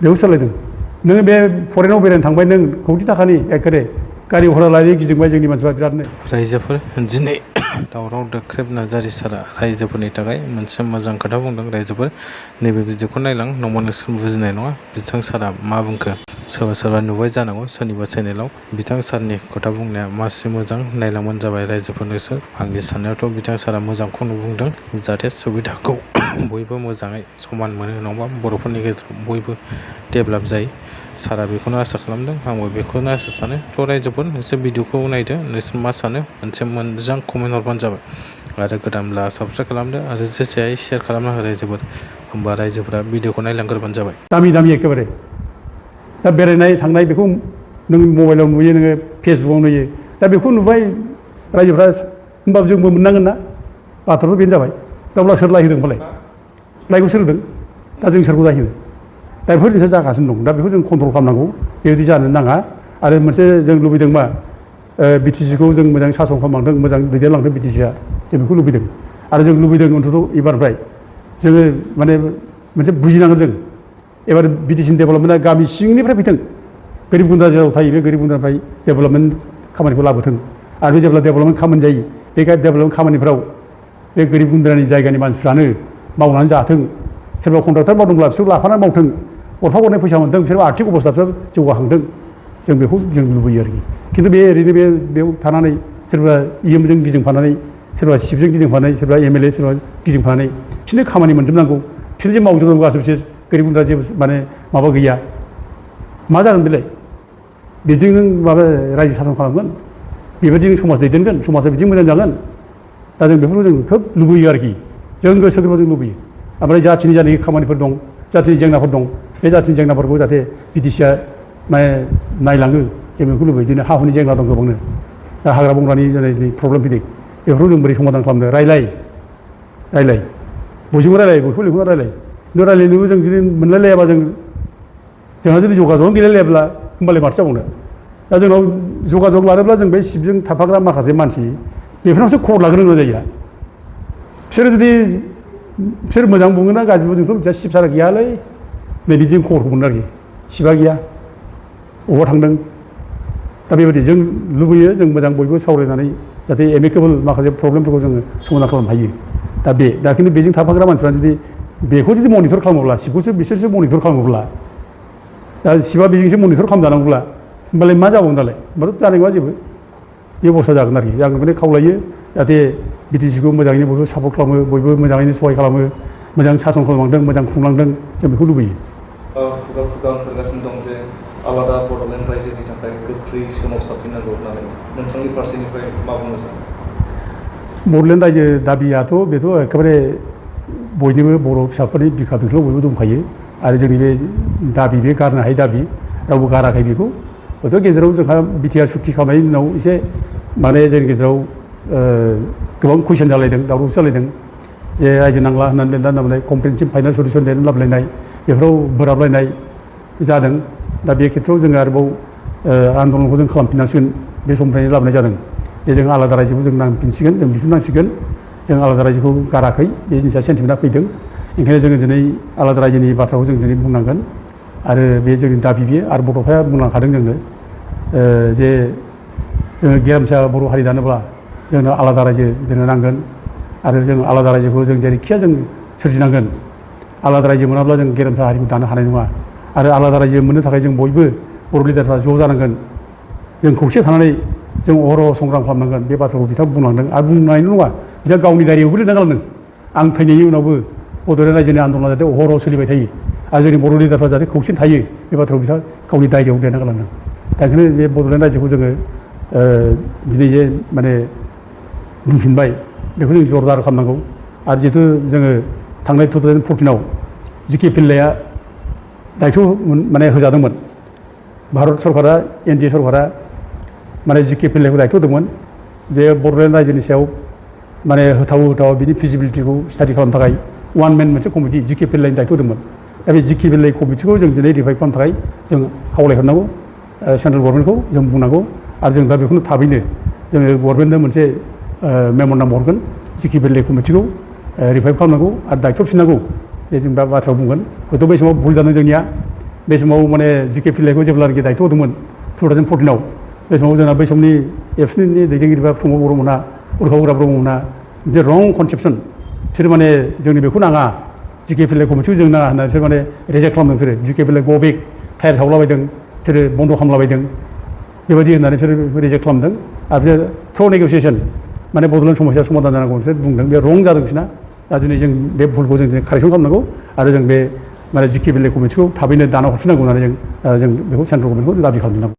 बेखौ सालायदों नोङो बे फरेनाव बेरायनो थांबाय नों खौथि थाखानि एखेबारे गारि घरा लायै गिदिंबाय जोंनि मानसिफ्रा बिरादनो रायजोफोर दिनै दावराव दाख्रेब नार्जारि सारा रायजोफोरनि थाखाय मोनसे मोजां खोथा बुंदों रायजोफोर नैबे भिडिअखौ नायलां नङाबा नोंसोर बुजिनाय नङा बिथां सारा मा बुंखो सोरबा सोरबा नुबाय जानांगौ सोरनिबा चेनेलाव बिथां सारनि खोथा बुंनाया मासे मोजां नायलांबानो जाबाय रायजोफोर नोंसोर आंनि साननायावथ' बिथां सारा मोजांखौनो बुंदों जाहाथे सुबिदाखौ बयबो मोजाङै समान मोनो नङाबा बर'फोरनि गेजेराव बयबो डेभेलप जायो सारा बेखौनो आसा खालामदों आंबो बेखौनो आसा सानो थ' रायजोफोर नोंसोर भिडिअखौ नायदो नोंसोर मा सानो मोनसे मोजां कमेन्ट हरबानो जाबाय आरो गोदानब्ला साबस्क्राइब खालामदो आरो जेसे हायो शेयार खालामना हो रायजोफोर होमबा रायजोफोरा भिडिअखौ नायलांग्रोबानो जाबाय दामि दामि एखेबारे दा बेरायनाय थांनाय बेखौ नों मबाइलाव नुयो नोङो फेसबुकाव नुयो दा बेखौ नुबाय रायजोफ्रा होमबाबो जोंबो मोननांगोन ना बाथ्राथ' बेनो जाबाय दा अब्ला सोर लायहोदों होनबालाय लायखौ सोर होदों दा जों सोरखौ लायहोदों दा बेफोर जिनिसा जागासिनो दं दा बेखौ जों कन्ट्रल खालामनांगौ बेबायदि जानो नाङा आरो मोनसे जों लुबैदों मा बिटिसिखौ जों मोजां सासन खालामलांथों मोजां दैदेनलांथों बिटिसिआ जों बेखौ लुबैदों आरो जों लुबैदों अन्तत' एबारनिफ्राय जोङो माने मोनसे बुजिनांगोन जों एबार बिटिसिनि डेभेलपमेन्टआ गामि सिंनिफ्राय फैथों गोरिब गुन्द्रा जेराव थायो बे गोरिब गुन्द्रानिफ्राय डेभेलपमेन्ट खामानिखौ लाबोथों आरो बे जेब्ला डेभेलपमेन्ट खामानि जायो बे डेभेलपमेन्ट खामानिफ्राव बे गोरिब गुन्द्रानि जायगानि मानसिफ्रानो मावनानै जाथों सोरबा कन्ट्राक्टर मावदोंब्ला बिसोर लाफानानै मावथों गरफा गरनै फैसा मोनथों बिसोर आर्थिक अबस्थाफ्रा जौगाखांथों जों बेखौ जों लुबैयो आरोखि खिन्थु बे ओरैनो बेयाव थानानै सोरबा इएमजों गिदिंफानानै सोरबा सिपजों गिदिंफानानै सोरबा एमएलए सोरबा गिदिंफानानै बिसोरनो खामानि मोनजोबनांगौ बिसोरनो जे मावजोबनांगौ गासैबो बिसोर गोरिब गुन्द्रा जेबो माने माबा गैया मा जागोन बेलाय बिदिजों नों माबा रायजो सासन खालामगोन बेबायदि समाज दैदेनगोन समाजा बिदि मोजां जागोन दा जों बेफोरखौ जों खोब लुबैयो आरोखि जों गोसो गोरबोजों लुबैयो ओमफ्राय जाथिनि जानाखि खामानिफोर दं जाथिनि जेंनाफोर दं बे जाथिनि जेंनाफोरखौ जाहाथे बिटिसिआ माने नायलाङो जों बेखौ लुबैयो बिदिनो हा हुनि जेंना दं गोबांनो दा हाग्रा बंग्रानि जानाय प्रब्लेम फैदों बेफोरखौ जों बोरै समाधान खालामनो रायलाय बयजोंबो रायलाय बयखौबो लिंहरना रायलाय खिन्थु रायलायनोबो जों जुदि मोनलायलायाबा जोंहा जुदि जगाजगआनो गैलायलायाब्ला होमबालाय माथो जाबावनो दा जोंनाव जगाजग लानोब्ला जों बे सिपजों थाफाग्रा माखासे मानसि बेफोरनावसो खबर लाग्रोनो गोनां जायो बिसोर मोजां बुङोना गाज्रि बुङो जोंथ' मिथिया सिप सारा गैयालै नै बिदिजों खबरखौ मोनो आरोखि सिपआ गैया बबावबा थांदों दा बेबायदि जों लुबैयो जों मोजां बयबो सावरायनानै जाहाथे एमिकेबोल माखासे प्रब्लेमफोरखौ जोङो समाधान खालामनो हायो दा खिन्थु बेजों थाफाग्रा मानसिफ्रा जुदि बेखौ जुदि मनिटर खालामोब्ला सिपखौसो बिसोरसो मनिटर खालामोब्ला दा सिपआ बेजोंसो मनिटर खालामजानांगौब्ला होमबालाय मा जाबावगोन दालाय होमबाथ' जानाय नङा जेबो बे अबस्था जागोन आरोखि आं बेखौनो खावलायो जाहाथे बिटिसिखौ मोजाङैनो बयबो सापर्ट खालामो बयबो मोजाङैनो सहाय खालामो मोजां सासन खालामलांदों मोजां खुंलांदों जों बेखौ लुबैयो खुगा खुगा ओंखारगासिनो दं जे आलादा बड'लेण्ड रायजोनि थाखाय गोख्रै सोमावसारफिननांगौ होननानै नोंथांनि फारसेनिफ्राय मा बुंनो सानो बड'लेण्ड रायजो दाबियाथ' बेथ' एखेबारे बयनिबो बर' फिसाफोरनि बिखा बिख्लोआव बयबो दंखायो आरो जोंनि बे दाबि बे गारनो हायै दाबि रावबो गाराखै बेखौ हयथ' गेजेराव जोंहा बिटिआर सुक्ति खालामनायनि उनाव एसे माने जोंनि गेजेराव गोबां कुइसन जालायदों दावराव जालायदों जे रायजो नांला होननानै दा नामलाय कमप्रिहेनसिभ फाइनाल सलिउसन देरनो लाबोलायनाय बेफोराव बोराबलायनाय जादों दा बे खेथ्रआव जोङो आरोबाव आन्दलनखौ जों खालामफिननांसिगोन बे समनिफ्रायनो लाबोनाय जादों जे जों आलादा रायजोखौ जों नांफिनसिगोन जों बिफिननांसिगोन जों आलादा रायजोखौ गाराखै बे जिनिसा सेन्टिमेन्टआ फैदों ओंखायनो जोङो दिनै आलादा रायजोनि बाथ्राखौ जों दिनै बुंनांगोन आरो बे जोंनि दाबि बेयो आरो बड'फाया बुंलांखादों जोंनो जे जोङो गेरेमसा बर' हारि दानोब्ला जोंनो आलादा रायजो जोंनो नांगोन आरो जों आलादा रायजोखौ जों जेरैखिया जों सोरजिनांगोन आलादा रायजो मोनाब्ला जों गेरेमसा हारिखौ दानो हानाय नङा आरो आलादा रायजो मोननो थाखाय जों बयबो बर' लिडारफ्रा ज' जानांगोन जों खौसे थानानै जों अहरह संग्राम खालामनांगोन बे बाथ्राखौ बिथाङा बुंलांदों आरो बुंनायल' नङा बिथाङा गावनि डायरियावबो लिरना गालांदों आं थैनायनि उनावबो बड'लेण्ड रायजोनि आन्दलना जाहाथे अहरह सोलिबाय थायो आरो जोंनि बर' लिडारफ्रा जाहाथे खौसे थायो बे बाथ्राखौ बिथाङा गावनि डायरियाव लिरना गालांदों दा ओंखायनो बे बड'लेण्ड रायजोखौ जोङो दिनै जे माने बुंफिनबाय बेखौ जों जरदार खालामनांगौ आरो जिहेतु जोङो थांनाय 2014आव जिके पिल्लाया दायथ' माने होजादोंमोन भारत सरकारा एनडिए सरकारा माने जिके पिल्लायखौ दायथ' होदोंमोन जे बड'लेण्ड रायजोनि सायाव माने होथाव बिनि फिजिबिलिटिखौ स्टाडि खालामनो थाखाय वान मेन मोनसे कमिटि जिके पिल्लायनि दायथ' होदोंमोन दा बे जिके पिल्लाय कमिटिखौ जों दिनै रिभाइभ खालामनो थाखाय जों खावलायहरनांगौ सेन्ट्रेल गभर्नमेन्टखौ जों बुंनांगौ आरो जों दा बेखौनो थाबैनो जोङो गभर्नमेन्टनो मोनसे मेम'रेन्डाम हरगोन जिके पिल्लाय कमिटिखौ रिभाइभ खालामनांगौ आरो दायथ' फिननांगौ बे जों दा बाथ्रायाव बुंगोन हयथ' बै समाव भुल जादों जोंनिया बे समाव माने जिके पिल्लाइखौ जेब्लानाखि दायथ' होदोंमोन 2014आव बे समाव जोंना बै समनि एबसुनि दैदेनगिरि प्रमद बर'मोना उर्खाव उग्रा ब्रह्ममोना जे रं कनसेप्सन बिसोर माने जोंनि बेखौ नाङा जिके पिल्लाइ कमिटिखौ जों नाङा होनना बिसोर माने रिजेक्ट खालामदों बिसोरो जिके पिल्लाइ गो बेक टायार सावलाबायदों बिसोरो बन्द' खालामलाबायदों बेबायदि होननानै बिसोर रिजेक्ट खालामदों आरो बिसोर थ्र' नेगसियेसन माने बड'लेण्ड समस्या समाधान जानांगौ बिसोर बुंदों बे रं जादों बिसोरना दा दिनै जों बे भुलखौ जों कारेक्सन खालामनांगौ आरो जों बे माने जिके पिल्लाइ कमिटिखौ थाबैनो दाना हरफिननांगौ होननानै जों बेखौ सेन्ट्रेल गभर्नमेन्टखौ दाबि खालामनांगौ।